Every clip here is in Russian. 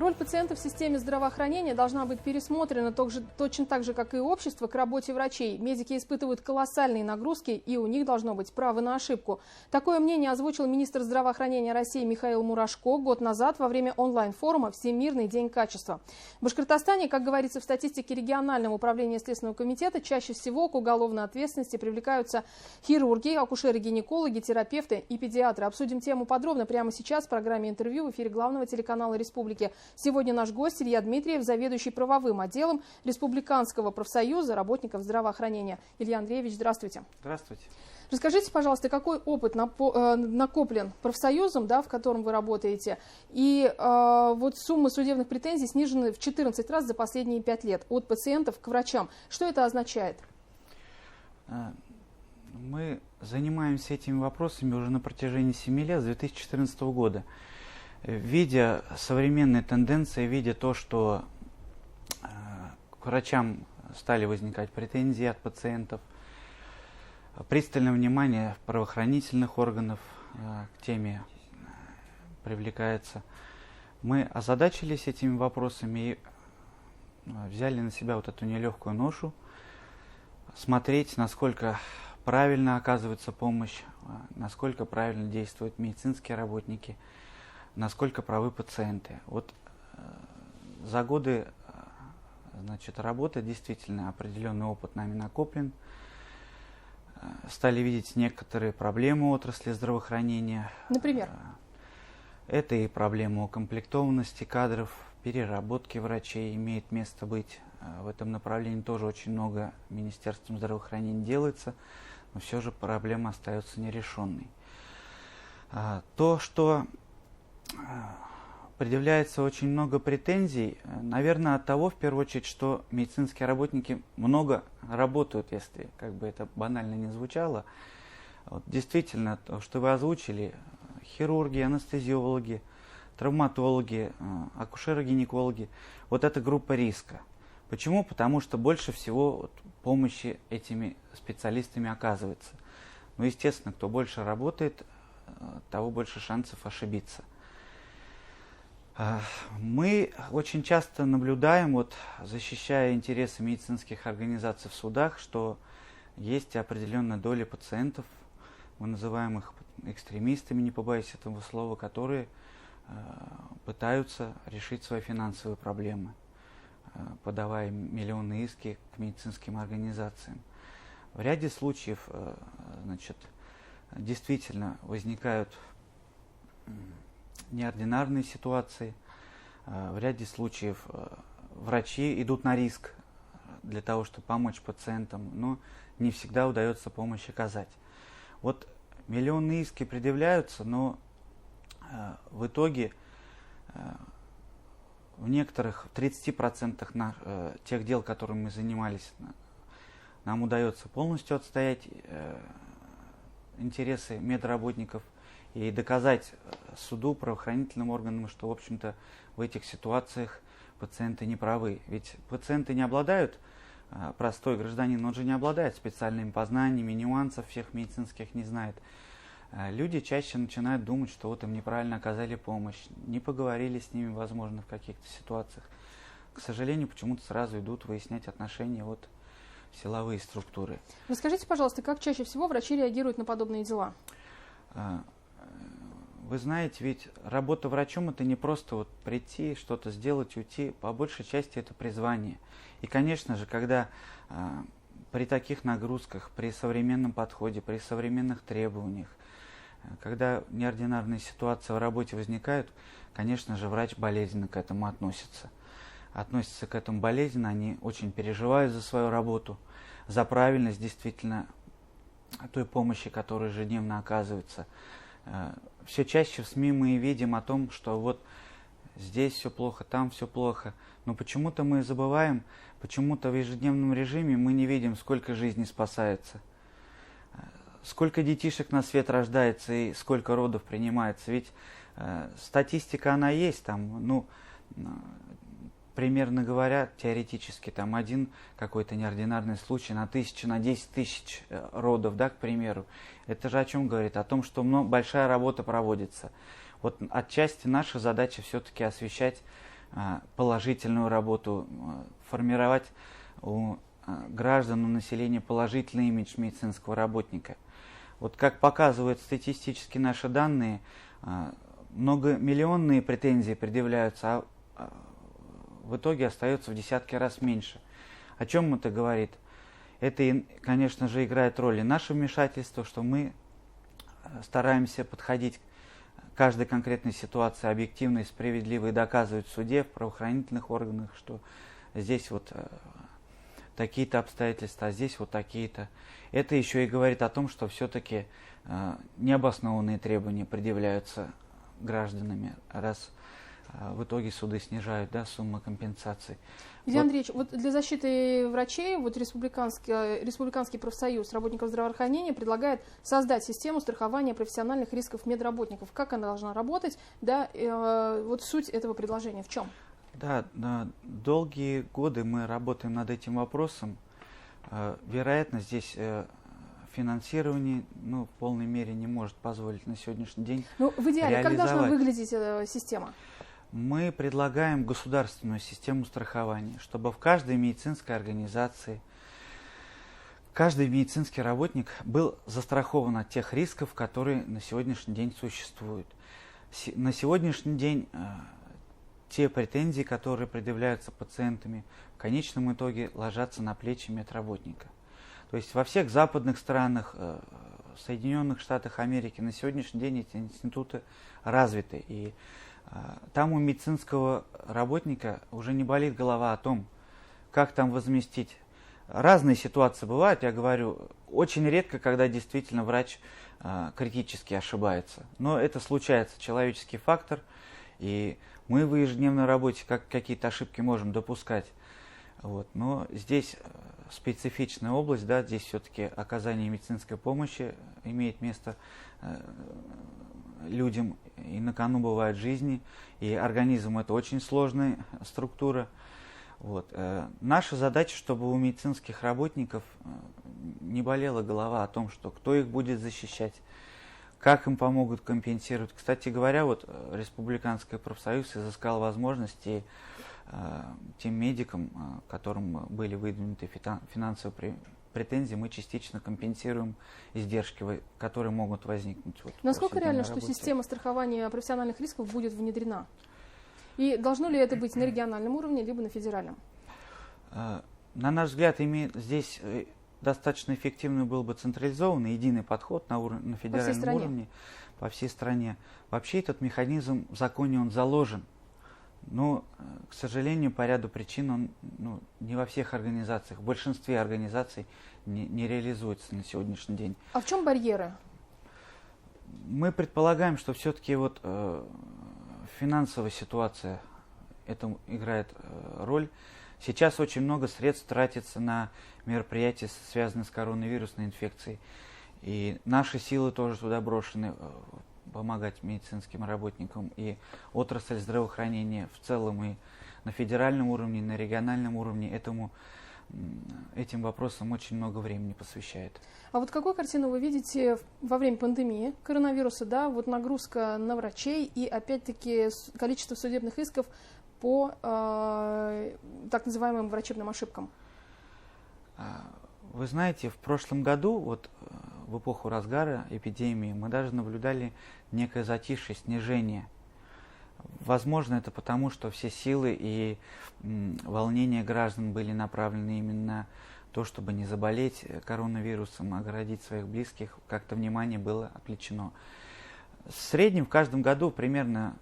Роль пациента в системе здравоохранения должна быть пересмотрена точно так же, как и общество, к работе врачей. Медики испытывают колоссальные нагрузки, и у них должно быть право на ошибку. Такое мнение озвучил министр здравоохранения России Михаил Мурашко год назад во время онлайн-форума «Всемирный день качества». В Башкортостане, как говорится в статистике регионального управления Следственного комитета, чаще всего к уголовной ответственности привлекаются хирурги, акушеры-гинекологи, терапевты и педиатры. Обсудим тему подробно прямо сейчас в программе «Интервью» в эфире главного телеканала «Республики». Сегодня наш гость Илья Дмитриев, заведующий правовым отделом Республиканского профсоюза работников здравоохранения. Илья Андреевич, здравствуйте. Здравствуйте. Расскажите, пожалуйста, какой опыт накоплен профсоюзом, в котором вы работаете, и вот суммы судебных претензий снижены в 14 раз за последние 5 лет от пациентов к врачам. Что это означает? Мы занимаемся этими вопросами уже на протяжении 7 лет, с 2014 года. Видя современные тенденции, видя то, что к врачам стали возникать претензии от пациентов, пристальное внимание правоохранительных органов к теме привлекается, мы озадачились этими вопросами и взяли на себя вот эту нелегкую ношу, смотреть, насколько правильно оказывается помощь, насколько правильно действуют медицинские работники, насколько правы пациенты. Вот за годы работы действительно определенный опыт нами накоплен. Стали видеть некоторые проблемы отрасли здравоохранения. Например? Это и проблема укомплектованности кадров, переработки врачей имеет место быть. В этом направлении тоже очень много Министерством здравоохранения делается, но все же проблема остается нерешенной. То, что предъявляется очень много претензий, наверное, от того, в первую очередь, что медицинские работники много работают, если как бы это банально не звучало. Вот, действительно, то, что вы озвучили, хирурги, анестезиологи, травматологи, акушеры-гинекологи, вот эта группа риска. Почему? Потому что больше всего помощи этими специалистами оказывается. Ну, естественно, кто больше работает, того больше шансов ошибиться. Мы очень часто наблюдаем, защищая интересы медицинских организаций в судах, что есть определенная доля пациентов, мы называем их экстремистами, не побоюсь этого слова, которые пытаются решить свои финансовые проблемы, подавая миллионные иски к медицинским организациям. В ряде случаев действительно возникают неординарные ситуации. В ряде случаев врачи идут на риск для того, чтобы помочь пациентам, но не всегда удается помощь оказать. Вот миллионные иски предъявляются, но в итоге в некоторых, в 30% тех дел, которыми мы занимались, нам удается полностью отстоять интересы медработников и доказать суду, правоохранительным органам, что, в общем-то, в этих ситуациях пациенты не правы. Ведь пациенты не обладают, простой гражданин, он же не обладает специальными познаниями, нюансов всех медицинских не знает. Люди чаще начинают думать, что им неправильно оказали помощь, не поговорили с ними, возможно, в каких-то ситуациях. К сожалению, почему-то сразу идут выяснять отношения в силовые структуры. Расскажите, пожалуйста, как чаще всего врачи реагируют на подобные дела? Вы знаете, ведь работа врачом – это не просто прийти, что-то сделать, уйти. По большей части это призвание. И, конечно же, когда при таких нагрузках, при современном подходе, при современных требованиях, когда неординарные ситуации в работе возникают, конечно же, врач болезненно к этому относится. Относятся к этому болезненно, они очень переживают за свою работу, за правильность действительно той помощи, которая ежедневно оказывается. Все чаще в СМИ мы видим о том, что здесь все плохо, там все плохо. Но почему-то мы забываем, почему-то в ежедневном режиме мы не видим, сколько жизней спасается, сколько детишек на свет рождается и сколько родов принимается. Ведь статистика, она есть, примерно говоря, теоретически, один какой-то неординарный случай на 1000, на 10 тысяч родов, к примеру. Это же о чем говорит? О том, что большая работа проводится. Отчасти наша задача все-таки освещать положительную работу, формировать у граждан, у населения положительный имидж медицинского работника. Вот как показывают статистически наши данные, многомиллионные претензии предъявляются, а в итоге остается в десятки раз меньше. О чем это говорит? Это, конечно же, играет роль и наше вмешательство, что мы стараемся подходить к каждой конкретной ситуации объективно и справедливо и доказывать в суде, в правоохранительных органах, что здесь вот такие-то обстоятельства, а здесь вот такие-то. Это еще и говорит о том, что все-таки необоснованные требования предъявляются гражданами, раз в итоге суды снижают, да, сумму компенсаций. Илья Андреевич, вот для защиты врачей вот Республиканский профсоюз работников здравоохранения предлагает создать систему страхования профессиональных рисков медработников. Как она должна работать? Да, вот суть этого предложения в чем? Да, долгие годы мы работаем над этим вопросом. Вероятно, здесь финансирование в полной мере не может позволить на сегодняшний день в идеале, как должна выглядеть система? Мы предлагаем государственную систему страхования, чтобы в каждой медицинской организации каждый медицинский работник был застрахован от тех рисков, которые на сегодняшний день существуют. На сегодняшний день те претензии, которые предъявляются пациентами, в конечном итоге ложатся на плечи медработника. То есть во всех западных странах, Соединенных Штатах Америки на сегодняшний день эти институты развиты. И там у медицинского работника уже не болит голова о том, как там возместить. Разные ситуации бывают, я говорю, очень редко, когда действительно врач критически ошибается. Но это случается, человеческий фактор, и мы в ежедневной работе какие-то ошибки можем допускать. Вот. Но здесь специфичная область, да, здесь все-таки оказание медицинской помощи имеет место людям, и на кону бывают жизни, и организм это очень сложная структура. Вот. Наша задача, чтобы у медицинских работников не болела голова о том, что кто их будет защищать, как им помогут компенсировать. Кстати говоря, вот Республиканский профсоюз изыскал возможности тем медикам, которым были выдвинуты финансовые претензии, мы частично компенсируем издержки, которые могут возникнуть. Вот, насколько реально, что система страхования профессиональных рисков будет внедрена? И должно ли это быть на региональном уровне, либо на федеральном? На наш взгляд, здесь достаточно эффективный был бы централизованный, единый подход на федеральном уровне по всей стране. Вообще этот механизм в законе он заложен. Но, к сожалению, по ряду причин он не во всех организациях, в большинстве организаций не реализуется на сегодняшний день. А в чем барьеры? Мы предполагаем, что все-таки вот финансовая ситуация это играет роль. Сейчас очень много средств тратится на мероприятия, связанные с коронавирусной инфекцией. И наши силы тоже туда брошены, помогать медицинским работникам, и отрасль здравоохранения в целом, и на федеральном уровне, и на региональном уровне этим вопросам очень много времени посвящает. А вот какую картину вы видите во время пандемии коронавируса, да, вот нагрузка на врачей и опять-таки количество судебных исков по так называемым врачебным ошибкам? Вы знаете, в прошлом году, вот в эпоху разгара эпидемии, мы даже наблюдали некое затишье, снижение. Возможно, это потому, что все силы и волнения граждан были направлены именно на то, чтобы не заболеть коронавирусом, оградить своих близких, как-то внимание было отвлечено. В среднем в каждом году примерно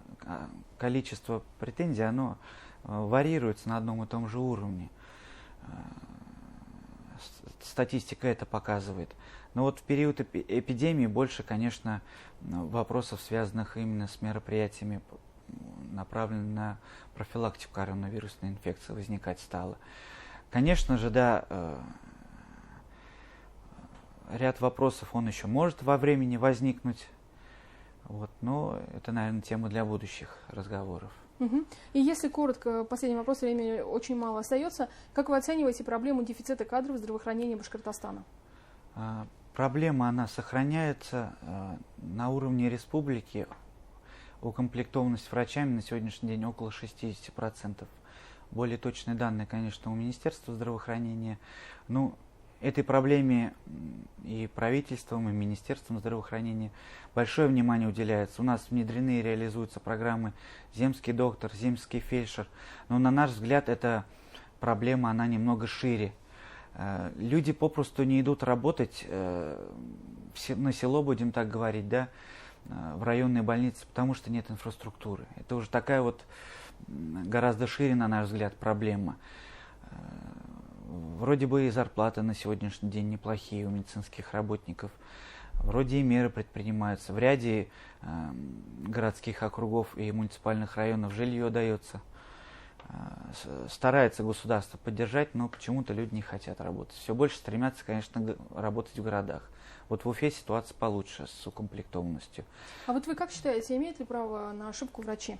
количество претензий, оно варьируется на одном и том же уровне. Статистика это показывает. Но вот в период эпидемии больше, конечно, вопросов, связанных именно с мероприятиями, направленных на профилактику коронавирусной инфекции, возникать стало. Конечно же, да, ряд вопросов он еще может во времени возникнуть, вот, но это, наверное, тема для будущих разговоров. Угу. И если коротко, последний вопрос, времени очень мало остается. Как вы оцениваете проблему дефицита кадров в здравоохранении Башкортостана? Проблема, она сохраняется на уровне республики. укомплектованность врачами на сегодняшний день около 60%. Более точные данные, конечно, у Министерства здравоохранения. Ну, этой проблеме и правительством, и Министерством здравоохранения большое внимание уделяется. У нас внедрены и реализуются программы «Земский доктор», «Земский фельдшер». Но, на наш взгляд, эта проблема, она немного шире. Люди попросту не идут работать на село, будем так говорить, да, в районные больницы, потому что нет инфраструктуры. Это уже такая вот гораздо шире, на наш взгляд, проблема. Вроде бы и зарплаты на сегодняшний день неплохие у медицинских работников. Вроде и меры предпринимаются. В ряде городских округов и муниципальных районов жилье дается. Старается государство поддержать, но почему-то люди не хотят работать. Все больше стремятся, конечно, работать в городах. Вот в Уфе ситуация получше с укомплектованностью. А вот вы как считаете, имеют ли право на ошибку врачи?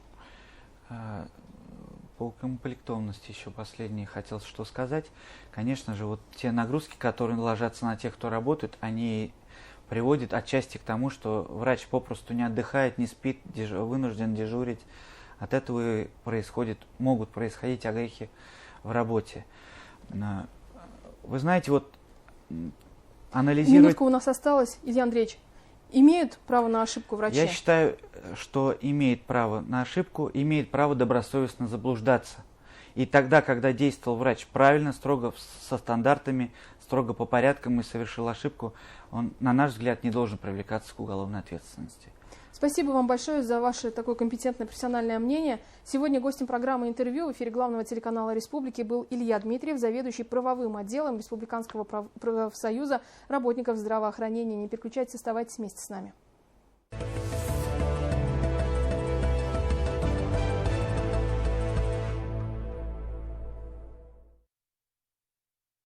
По укомплектованности еще последнее хотел что сказать. Конечно же, вот те нагрузки, которые ложатся на тех, кто работает, они приводят отчасти к тому, что врач попросту не отдыхает, не спит, вынужден дежурить. От этого и могут происходить огрехи в работе. Вы знаете, вот анализировать... Минутка у нас осталась, Илья Андреевич. Имеют право на ошибку врачи? Я считаю, что имеет право на ошибку, имеет право добросовестно заблуждаться. И тогда, когда действовал врач правильно, строго со стандартами, строго по порядкам и совершил ошибку, он, на наш взгляд, не должен привлекаться к уголовной ответственности. Спасибо вам большое за ваше такое компетентное профессиональное мнение. Сегодня гостем программы «Интервью» в эфире главного телеканала Республики был Илья Дмитриев, заведующий правовым отделом Республиканского профсоюза работников здравоохранения. Не переключайтесь, оставайтесь вместе с нами.